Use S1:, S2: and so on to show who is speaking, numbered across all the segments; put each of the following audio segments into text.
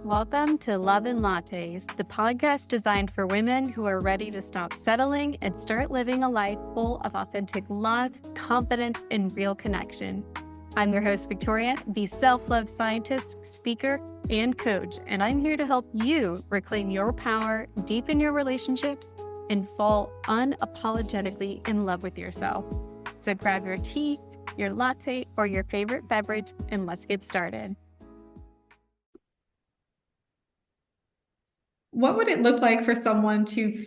S1: Welcome to Love and Lattes, the podcast designed for women who are ready to stop settling and start living a life full of authentic love, confidence, and real connection. I'm your host, Victoria, the self-love scientist, speaker, and coach, and I'm here to help you reclaim your power, deepen your relationships, and fall unapologetically in love with yourself. So grab your tea, your latte, or your favorite beverage, and let's get started.
S2: What would it look like for someone to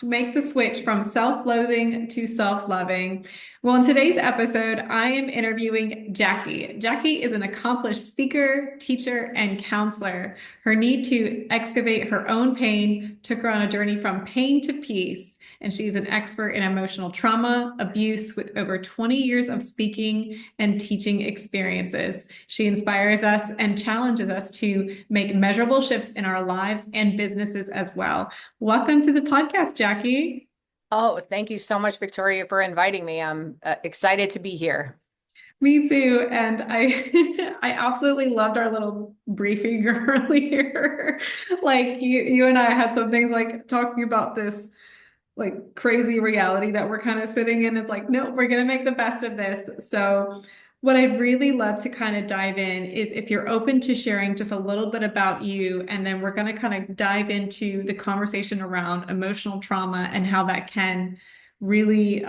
S2: make the switch from self-loathing to self-loving? Well, in today's episode, I am interviewing Jacquie. Jacquie is an accomplished speaker, teacher, and counselor. Her need to excavate her own pain took her on a journey from pain to peace, and she's an expert in emotional trauma, abuse, with over 20 years of speaking and teaching experiences. She inspires us and challenges us to make measurable shifts in our lives and businesses as well. Welcome to the podcast, Jacquie.
S3: Oh, thank you so much, Victoria, for inviting me. I'm excited to be here.
S2: Me too. And I I absolutely loved our little briefing earlier. Like you and I had some things like talking about this like crazy reality that we're kind of sitting in. It's like, no, we're gonna make the best of this. So what I'd really love to kind of dive in is if you're open to sharing just a little bit about you, and then we're going to kind of dive into the conversation around emotional trauma and how that can really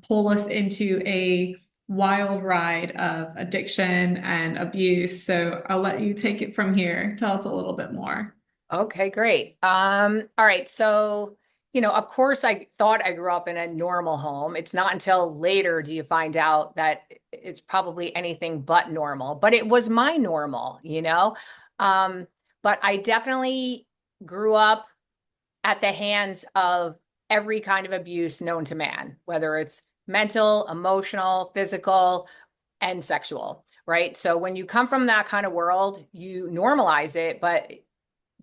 S2: pull us into a wild ride of addiction and abuse. So I'll let you take it from here. Tell us a little bit more.
S3: Okay, great. All right. So, of course, I thought I grew up in a normal home. It's not until later do you find out that it's probably anything but normal, but it was my normal. But I definitely grew up at the hands of every kind of abuse known to man, whether it's mental, emotional, physical, and sexual, right? So when you come from that kind of world, you normalize it, but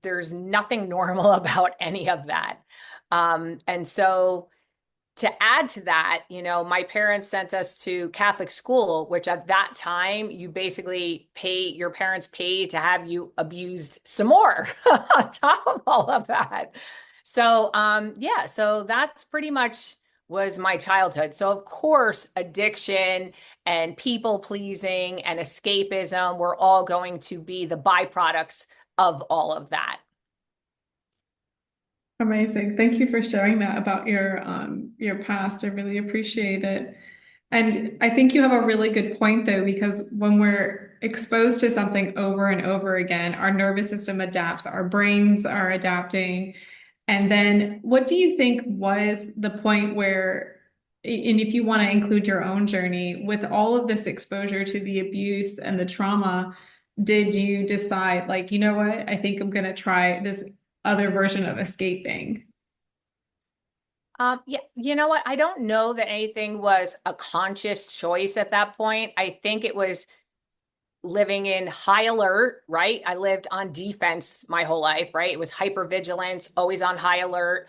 S3: there's nothing normal about any of that. And so to add to that, my parents sent us to Catholic school, which at that time you basically your parents pay to have you abused some more on top of all of that. So, so that's pretty much was my childhood. So of course, addiction and people pleasing and escapism were all going to be the byproducts of all of that.
S2: Amazing. Thank you for sharing that about your past. I really appreciate it. And I think you have a really good point though, because when we're exposed to something over and over again, our nervous system adapts, our brains are adapting. And then what do you think was the point where, and if you want to include your own journey with all of this exposure to the abuse and the trauma, did you decide like, you know what, I think I'm going to try this other version of escaping?
S3: Yeah, you know what? I don't know that anything was a conscious choice at that point. I think it was living in high alert, right? I lived on defense my whole life, right? It was hypervigilance, always on high alert.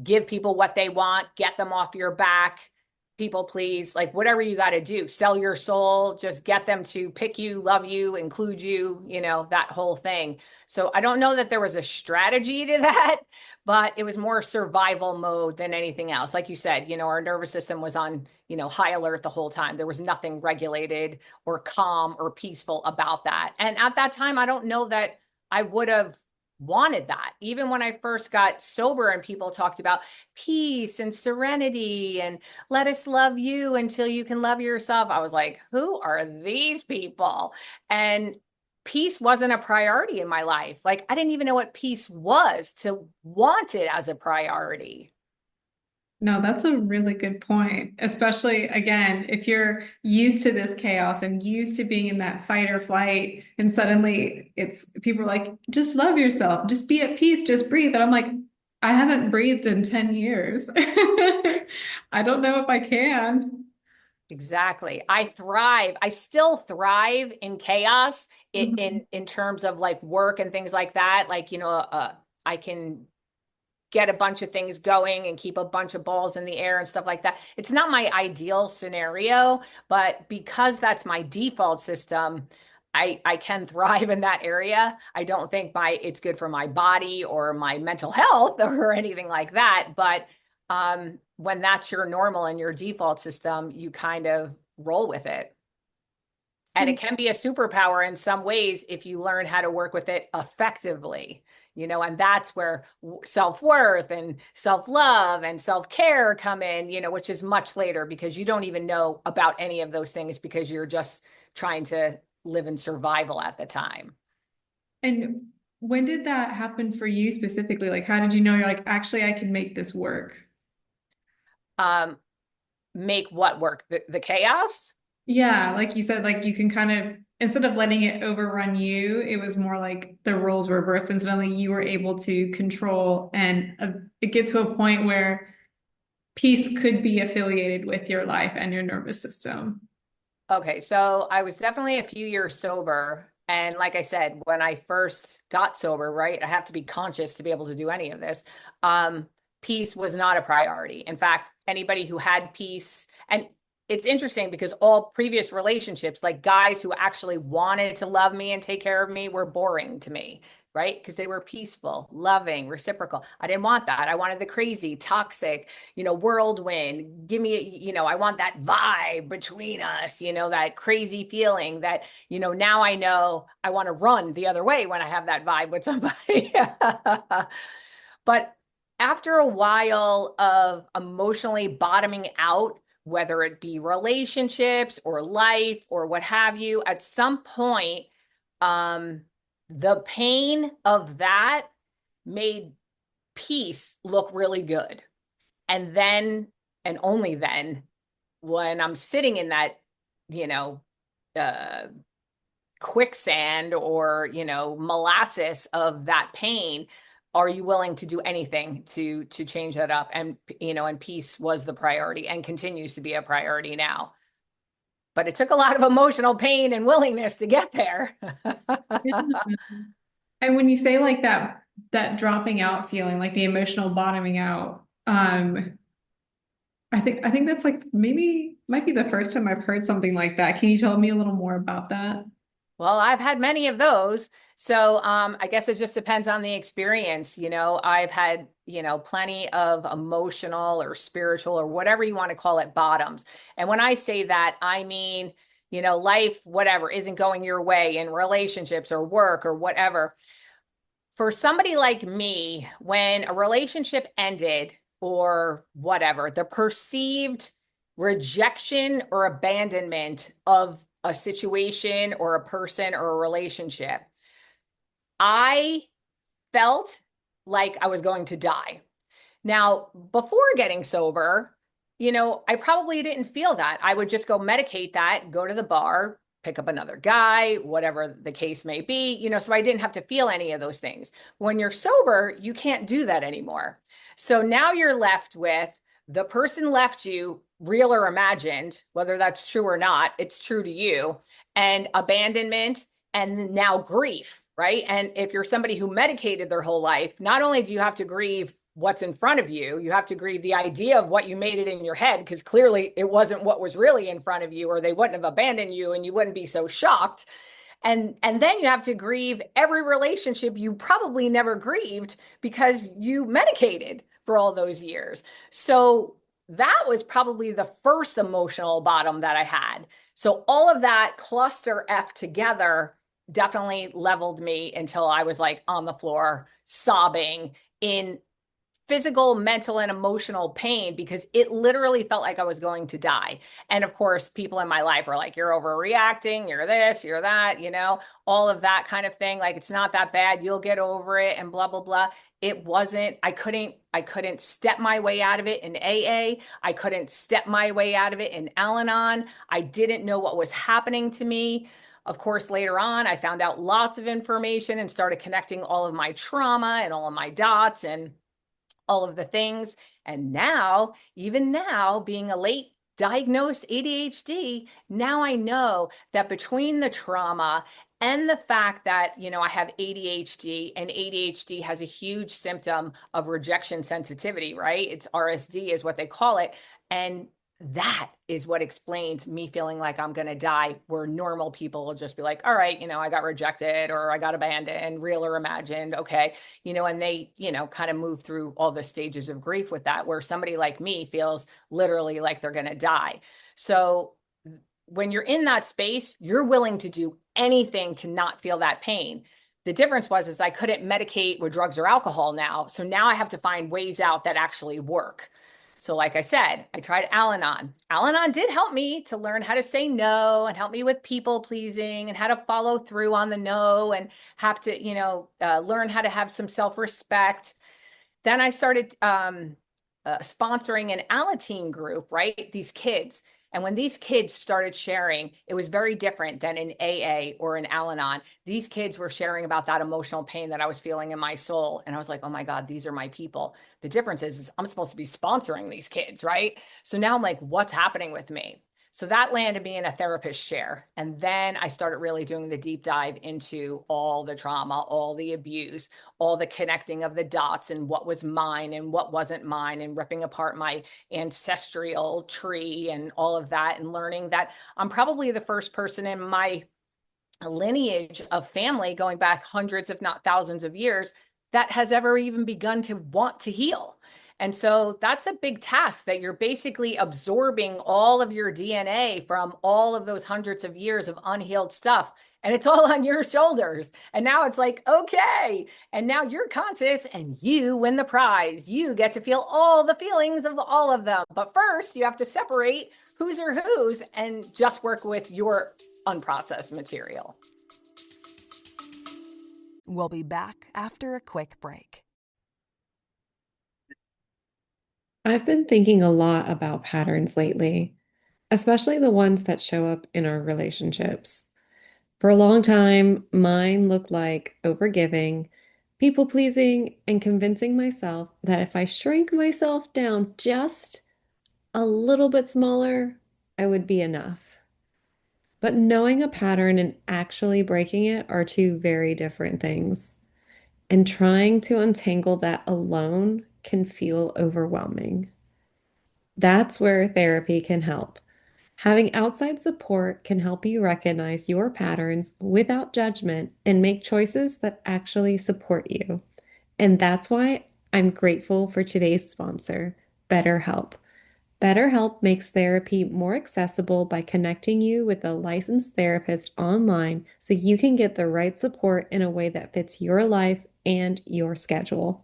S3: Give people what they want, get them off your back, people please, like whatever you got to do, sell your soul, just get them to pick you, love you, include you, that whole thing. So I don't know that there was a strategy to that, but it was more survival mode than anything else. Like you said, our nervous system was on, high alert the whole time. There was nothing regulated or calm or peaceful about that. And at that time, I don't know that I would have wanted that. Even when I first got sober and people talked about peace and serenity and let us love you until you can love yourself, I was like, who are these people? And peace wasn't a priority in my life. Like I didn't even know what peace was to want it as a priority.
S2: No, that's a really good point. Especially again, if you're used to this chaos and used to being in that fight or flight, and suddenly it's people are like, just love yourself, just be at peace, just breathe. And I'm like, I haven't breathed in 10 years. I don't know if I can.
S3: Exactly. I still thrive in chaos in terms of like work and things like that. Like, I can get a bunch of things going and keep a bunch of balls in the air and stuff like that. It's not my ideal scenario, but because that's my default system, I can thrive in that area. I don't think it's good for my body or my mental health or anything like that. But when that's your normal and your default system, you kind of roll with it. And it can be a superpower in some ways if you learn how to work with it effectively, and that's where self-worth and self-love and self-care come in, which is much later because you don't even know about any of those things because you're just trying to live in survival at the time.
S2: And when did that happen for you specifically? Like, how did you know you're like, actually, I can make this work?
S3: Make what work? The chaos?
S2: Yeah, like you said, like you can kind of, instead of letting it overrun you, it was more like the roles reversed and suddenly you were able to control and it get to a point where peace could be affiliated with your life and your nervous system.
S3: Okay, so I was definitely a few years sober. And like I said, when I first got sober, right, I have to be conscious to be able to do any of this. Peace was not a priority. In fact, anybody who had peace, and it's interesting because all previous relationships, like guys who actually wanted to love me and take care of me, were boring to me, right? Because they were peaceful, loving, reciprocal. I didn't want that. I wanted the crazy, toxic, whirlwind. Give me, I want that vibe between us, that crazy feeling that, now I know I want to run the other way when I have that vibe with somebody. But after a while of emotionally bottoming out, whether it be relationships or life or what have you, at some point, the pain of that made peace look really good. And then, and only then, when I'm sitting in that, you know, uh, quicksand or, molasses of that pain, are you willing to do anything to change that up? And, and peace was the priority and continues to be a priority now. But it took a lot of emotional pain and willingness to get there.
S2: And when you say like that dropping out feeling, like the emotional bottoming out, I think that's like maybe might be the first time I've heard something like that. Can you tell me a little more about that?
S3: Well, I've had many of those. So I guess it just depends on the experience. I've had, plenty of emotional or spiritual or whatever you want to call it bottoms. And when I say that, I mean, life, whatever, isn't going your way in relationships or work or whatever. For somebody like me, when a relationship ended or whatever, the perceived rejection or abandonment of a situation or a person or a relationship, I felt like I was going to die. Now, before getting sober, I probably didn't feel that. I would just go medicate that, go to the bar, pick up another guy, whatever the case may be, so I didn't have to feel any of those things. When you're sober, you can't do that anymore. So now you're left with the person left you, real or imagined, whether that's true or not, it's true to you, and abandonment and now grief, right? And if you're somebody who medicated their whole life, not only do you have to grieve what's in front of you, you have to grieve the idea of what you made it in your head, because clearly it wasn't what was really in front of you, or they wouldn't have abandoned you and you wouldn't be so shocked. And then you have to grieve every relationship you probably never grieved because you medicated for all those years. So that was probably the first emotional bottom that I had. So all of that cluster F together definitely leveled me until I was like on the floor sobbing in physical, mental, and emotional pain because it literally felt like I was going to die. And of course, people in my life were like, you're overreacting, you're this, you're that, all of that kind of thing. Like, it's not that bad. You'll get over it and blah, blah, blah. It wasn't, I couldn't step my way out of it in AA. I couldn't step my way out of it in Al-Anon. I didn't know what was happening to me. Of course, later on, I found out lots of information and started connecting all of my trauma and all of my dots and all of the things. And now, even now, being a late diagnosed ADHD, now I know that between the trauma and the fact that, I have ADHD, and ADHD has a huge symptom of rejection sensitivity, right? It's RSD is what they call it. And that is what explains me feeling like I'm going to die, where normal people will just be like, all right, I got rejected or I got abandoned, real or imagined. Okay. And they, kind of move through all the stages of grief with that, where somebody like me feels literally like they're going to die. So when you're in that space, you're willing to do anything to not feel that pain. The difference is I couldn't medicate with drugs or alcohol now. So now I have to find ways out that actually work. So like I said, I tried Al-Anon. Al-Anon did help me to learn how to say no and help me with people pleasing and how to follow through on the no and have to, learn how to have some self-respect. Then I started sponsoring an Alateen group, right? These kids. And when these kids started sharing, it was very different than in AA or in Al-Anon. These kids were sharing about that emotional pain that I was feeling in my soul. And I was like, oh my God, these are my people. The difference is I'm supposed to be sponsoring these kids, right? So now I'm like, what's happening with me? So that landed me in a therapist chair. And then I started really doing the deep dive into all the trauma, all the abuse, all the connecting of the dots and what was mine and what wasn't mine, and ripping apart my ancestral tree and all of that, and learning that I'm probably the first person in my lineage of family going back hundreds, if not thousands of years, that has ever even begun to want to heal. And so that's a big task, that you're basically absorbing all of your DNA from all of those hundreds of years of unhealed stuff. And it's all on your shoulders. And now it's like, okay. And now you're conscious and you win the prize. You get to feel all the feelings of all of them. But first, you have to separate whose are whose and just work with your unprocessed material.
S4: We'll be back after a quick break.
S2: I've been thinking a lot about patterns lately, especially the ones that show up in our relationships. For a long time, mine looked like overgiving, people pleasing, and convincing myself that if I shrink myself down just a little bit smaller, I would be enough. But knowing a pattern and actually breaking it are two very different things. And trying to untangle that alone can feel overwhelming. That's where therapy can help. Having outside support can help you recognize your patterns without judgment and make choices that actually support you. And that's why I'm grateful for today's sponsor, BetterHelp. BetterHelp makes therapy more accessible by connecting you with a licensed therapist online so you can get the right support in a way that fits your life and your schedule.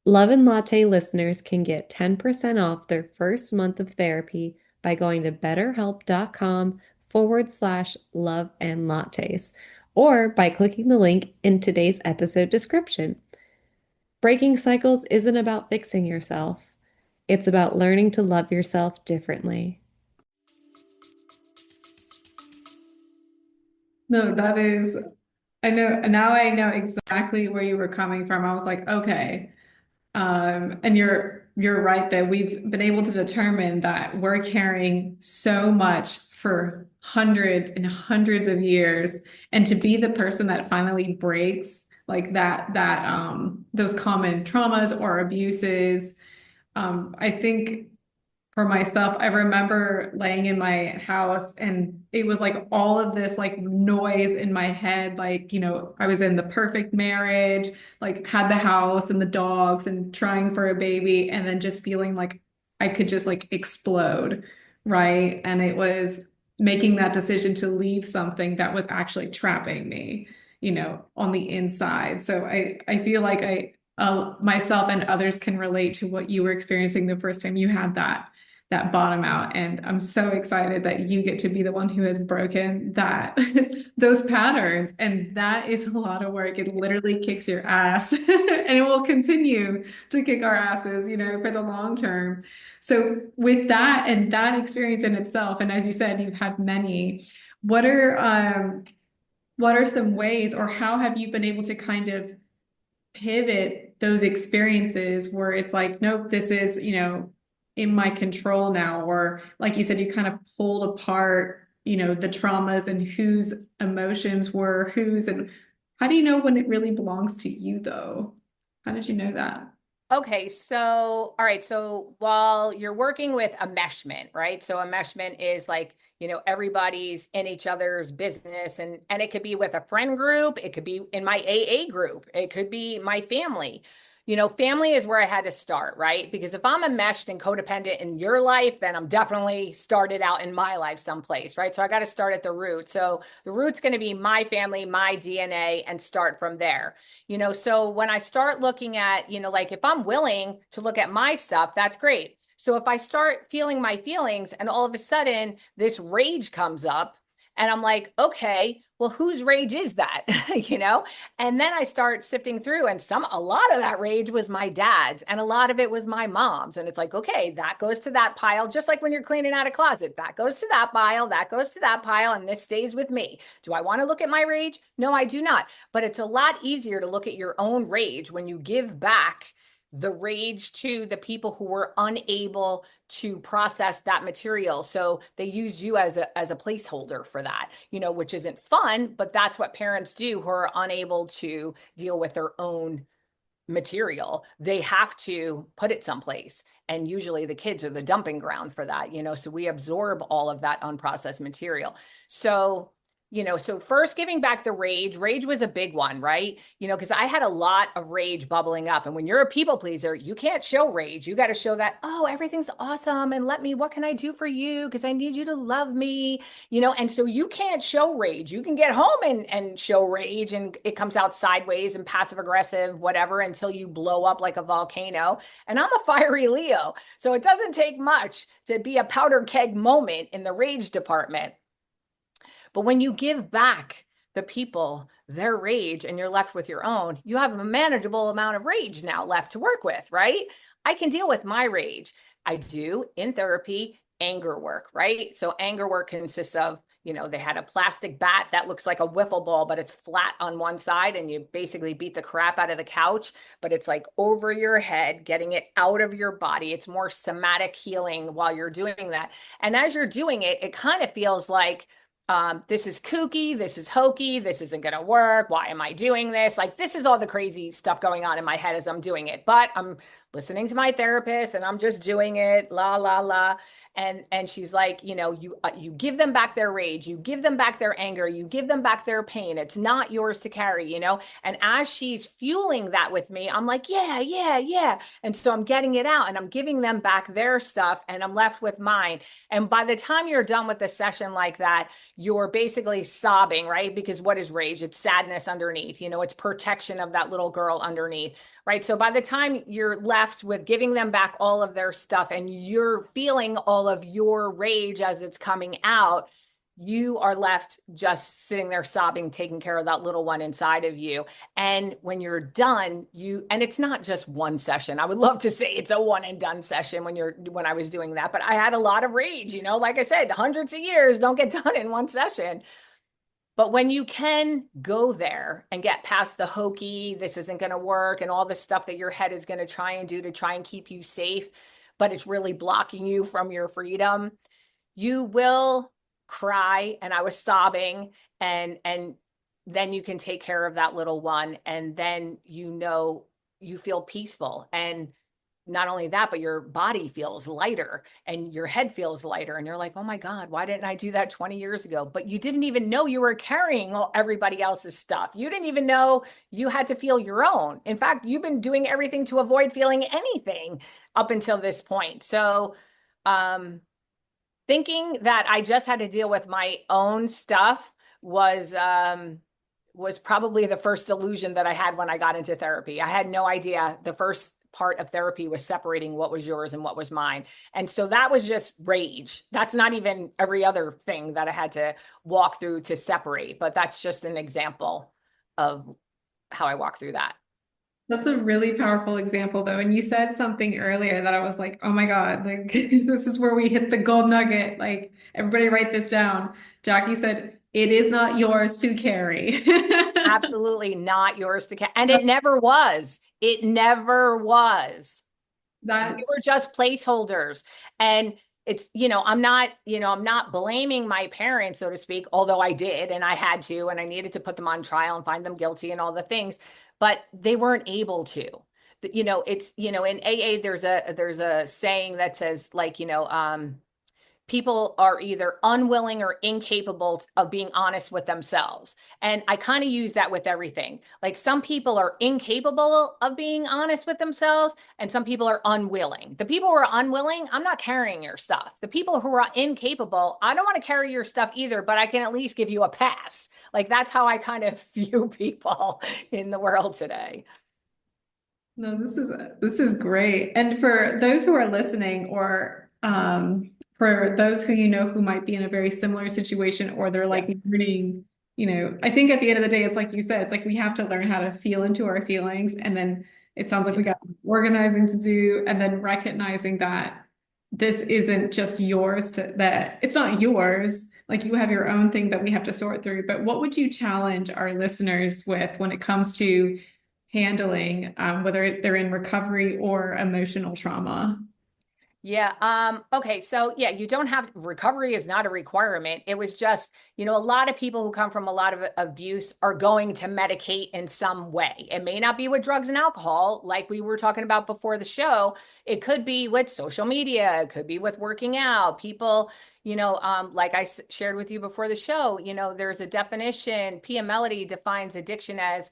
S2: Love and Latte listeners can get 10% off their first month of therapy by going to betterhelp.com/love and lattes, or by clicking the link in today's episode description. Breaking cycles isn't about fixing yourself. It's about learning to love yourself differently. No, that is, I know, now I know exactly where you were coming from. I was like, okay. And you're right that we've been able to determine that we're carrying so much for hundreds and hundreds of years, and to be the person that finally breaks like that those common traumas or abuses. I think for myself, I remember laying in my house and it was like all of this like noise in my head. Like, I was in the perfect marriage, like had the house and the dogs and trying for a baby, and then just feeling like I could just like explode. Right. And it was making that decision to leave something that was actually trapping me, on the inside. So I feel like myself and others can relate to what you were experiencing the first time you had that bottom out. And I'm so excited that you get to be the one who has broken that those patterns. And that is a lot of work. It literally kicks your ass and it will continue to kick our asses, for the long term. So with that and that experience in itself, and as you said, you've had many, what are some ways, or how have you been able to kind of pivot those experiences where it's like, nope, this is, in my control now? Or like you said, you kind of pulled apart, the traumas and whose emotions were whose. And how do you know when it really belongs to you though? How did you know that?
S3: Okay, so all right, so while you're working with enmeshment, right? So enmeshment is like, everybody's in each other's business, and it could be with a friend group, it could be in my AA group, it could be my family. Family is where I had to start, right? Because if I'm enmeshed and codependent in your life, then I'm definitely started out in my life someplace, right? So I got to start at the root. So the root's going to be my family, my DNA, and start from there. So when I start looking at, like if I'm willing to look at my stuff, that's great. So if I start feeling my feelings and all of a sudden this rage comes up and I'm like, okay, well, whose rage is that? you know? And then I start sifting through, and a lot of that rage was my dad's and a lot of it was my mom's. And it's like, okay, that goes to that pile, just like when you're cleaning out a closet, that goes to that pile, that goes to that pile, and this stays with me. Do I want to look at my rage? No, I do not. But it's a lot easier to look at your own rage when you give back the rage to the people who were unable to process that material. So they use you as a placeholder for that, which isn't fun, but that's what parents do who are unable to deal with their own material. They have to put it someplace. And usually the kids are the dumping ground for that, so we absorb all of that unprocessed material. So so first giving back the rage was a big one, right? Because I had a lot of rage bubbling up. And when you're a people pleaser, you can't show rage. You got to show that, oh, everything's awesome. And what can I do for you? Because I need you to love me, and so you can't show rage. You can get home and show rage, and it comes out sideways and passive aggressive, whatever, until you blow up like a volcano. And I'm a fiery Leo. So it doesn't take much to be a powder keg moment in the rage department. But when you give back the people their rage and you're left with your own, you have a manageable amount of rage now left to work with, right? I can deal with my rage. I do in therapy anger work, right? So anger work consists of, they had a plastic bat that looks like a wiffle ball, but it's flat on one side, and you basically beat the crap out of the couch, but it's like over your head, getting it out of your body. It's more somatic healing while you're doing that. And as you're doing it, it kind of feels like, this is kooky, this is hokey, this isn't going to work. Why am I doing this? Like, this is all the crazy stuff going on in my head as I'm doing it, but I'm listening to my therapist and I'm just doing it, la, la, la. And she's like, you give them back their rage, you give them back their anger, you give them back their pain. It's not yours to carry, And as she's fueling that with me, I'm like, yeah, yeah, yeah. And so I'm getting it out and I'm giving them back their stuff and I'm left with mine. And by the time you're done with a session like that, you're basically sobbing, right? Because what is rage? It's sadness underneath, it's protection of that little girl underneath, right? So by the time you're left with giving them back all of their stuff and you're feeling all of your rage as it's coming out, you are left just sitting there sobbing, taking care of that little one inside of you. And when you're done, and it's not just one session. I would love to say it's a one and done session when I was doing that, but I had a lot of rage, like I said, hundreds of years don't get done in one session. But when you can go there and get past the hokey, this isn't going to work, and all the stuff that your head is going to try and do to try and keep you safe, but it's really blocking you from your freedom, you will cry. And I was sobbing, and then you can take care of that little one, and then you feel peaceful. And not only that, but your body feels lighter and your head feels lighter. And you're like, oh my God, why didn't I do that 20 years ago? But you didn't even know you were carrying everybody else's stuff. You didn't even know you had to feel your own. In fact, you've been doing everything to avoid feeling anything up until this point. So, thinking that I just had to deal with my own stuff was probably the first illusion that I had when I got into therapy. I had no idea the first part of therapy was separating what was yours and what was mine. And so that was just rage. That's not even every other thing that I had to walk through to separate, but that's just an example of how I walk through that.
S2: That's a really powerful example, though. And you said something earlier that I was like, oh my God, like this is where we hit the gold nugget. Like, everybody write this down. Jacquie said, it is not yours to carry.
S3: Absolutely not yours to carry. And it never was. It never was. We were just placeholders. And it's, I'm not blaming my parents, so to speak, although I did, and I had to, and I needed to put them on trial and find them guilty and all the things, but they weren't able to. it's, in AA, there's a saying that says like, people are either unwilling or incapable of being honest with themselves. And I kind of use that with everything. Like some people are incapable of being honest with themselves, and some people are unwilling. The people who are unwilling, I'm not carrying your stuff. The people who are incapable, I don't want to carry your stuff either, but I can at least give you a pass. Like that's how I kind of view people in the world today.
S2: No, this is great. And for those who are listening, or for those who who might be in a very similar situation, or they're like learning, I think at the end of the day, it's like you said, it's like we have to learn how to feel into our feelings, and then it sounds like we got organizing to do, and then recognizing that this isn't just yours, that it's not yours. Like you have your own thing that we have to sort through. But what would you challenge our listeners with when it comes to handling, whether they're in recovery or emotional trauma?
S3: Yeah. Okay. So yeah, you don't have recovery is not a requirement. It was just, a lot of people who come from a lot of abuse are going to medicate in some way. It may not be with drugs and alcohol, like we were talking about before the show. It could be with social media. It could be with working out. People, like I shared with you before the show, there's a definition. Pia Melody defines addiction as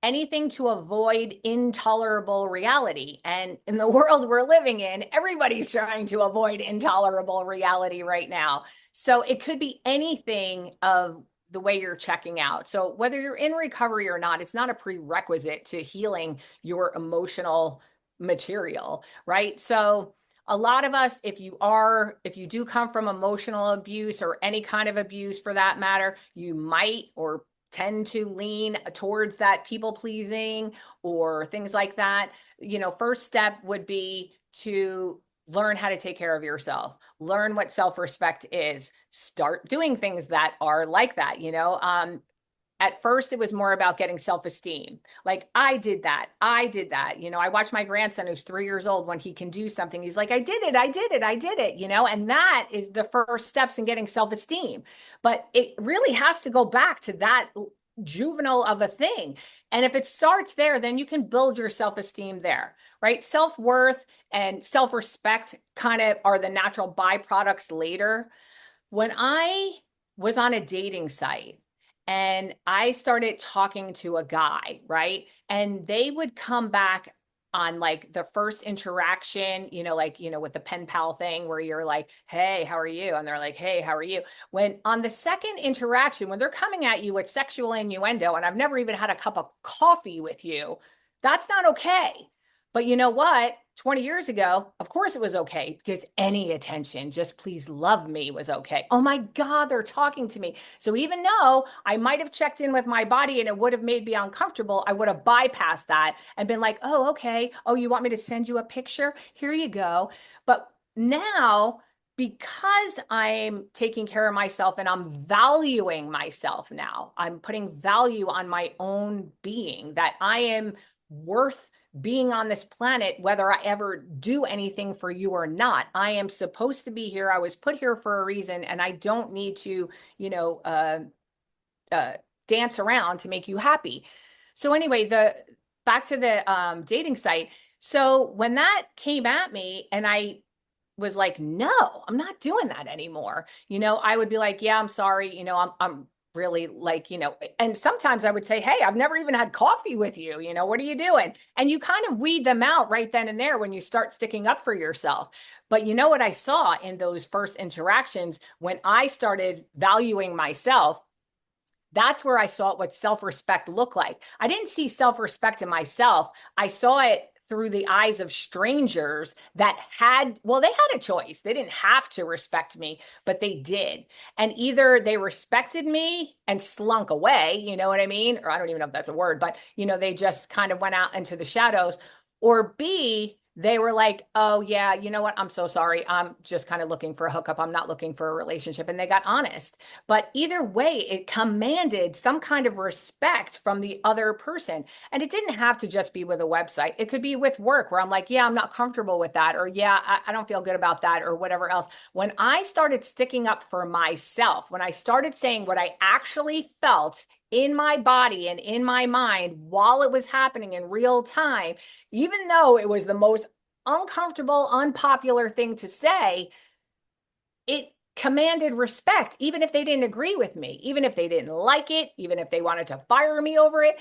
S3: anything to avoid intolerable reality. And in the world we're living in, everybody's trying to avoid intolerable reality right now. So it could be anything of the way you're checking out. So whether you're in recovery or not, it's not a prerequisite to healing your emotional material, right? So a lot of us, if you do come from emotional abuse or any kind of abuse for that matter, you might or tend to lean towards that people pleasing or things like that. First step would be to learn how to take care of yourself, learn what self-respect is, start doing things that are like that. At first it was more about getting self-esteem. Like I did that. I watch my grandson who's 3 years old, when he can do something, he's like, I did it. And that is the first steps in getting self-esteem. But it really has to go back to that juvenile of a thing. And if it starts there, then you can build your self-esteem there, right? Self-worth and self-respect kind of are the natural byproducts later. When I was on a dating site, and I started talking to a guy, right? And they would come back on like the first interaction, with the pen pal thing where you're like, hey, how are you? And they're like, hey, how are you? When on the second interaction, when they're coming at you with sexual innuendo, and I've never even had a cup of coffee with you, that's not okay. But you know what? 20 years ago, of course it was okay, because any attention, just please love me, was okay. Oh my God, they're talking to me. So even though I might have checked in with my body and it would have made me uncomfortable, I would have bypassed that and been like, oh, okay. Oh, you want me to send you a picture? Here you go. But now, because I'm taking care of myself and I'm valuing myself now, I'm putting value on my own being, that I am worth being on this planet, whether I ever do anything for you or not. I am supposed to be here. I was put here for a reason, and I don't need to, dance around to make you happy. So anyway, back to the dating site. So when that came at me, and I was like, no, I'm not doing that anymore. I would be like, yeah, I'm sorry. I'm really like, and sometimes I would say, hey, I've never even had coffee with you. What are you doing? And you kind of weed them out right then and there when you start sticking up for yourself. But you know what I saw in those first interactions when I started valuing myself? That's where I saw what self-respect looked like. I didn't see self-respect in myself. I saw it through the eyes of strangers that they had a choice. They didn't have to respect me, but they did. And either they respected me and slunk away, you know what I mean? Or I don't even know if that's a word, but they just kind of went out into the shadows. Or B, they were like, oh yeah, you know what? I'm so sorry. I'm just kind of looking for a hookup. I'm not looking for a relationship. And they got honest. But either way, it commanded some kind of respect from the other person. And it didn't have to just be with a website. It could be with work where I'm like, yeah, I'm not comfortable with that. Or yeah, I don't feel good about that, or whatever else. When I started sticking up for myself, when I started saying what I actually felt in my body and in my mind while it was happening in real time, even though it was the most uncomfortable, unpopular thing to say, it commanded respect, even if they didn't agree with me, even if they didn't like it, even if they wanted to fire me over it.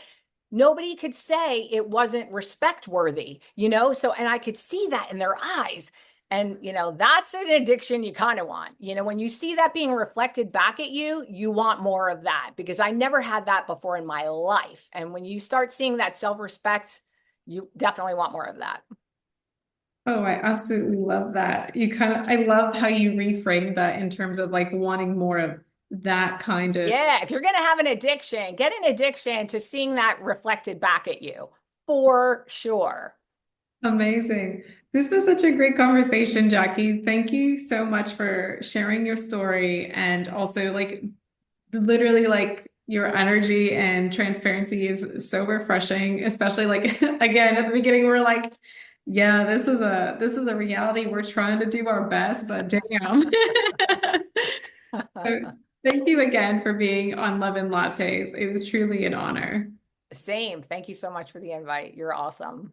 S3: Nobody could say it wasn't respect worthy, So, and I could see that in their eyes. And, that's an addiction you kind of want. When you see that being reflected back at you, you want more of that, because I never had that before in my life. And when you start seeing that self-respect, you definitely want more of that.
S2: Oh, I absolutely love that. I love how you reframe that in terms of like wanting more of that kind of.
S3: Yeah, if you're going to have an addiction, get an addiction to seeing that reflected back at you, for sure.
S2: Amazing. This was such a great conversation, Jacquie. Thank you so much for sharing your story, and also like literally like your energy and transparency is so refreshing, especially like again at the beginning we're like, yeah, this is a reality. We're trying to do our best, but damn. So thank you again for being on Love and Lattes. It was truly an honor.
S3: Same. Thank you so much for the invite. You're awesome.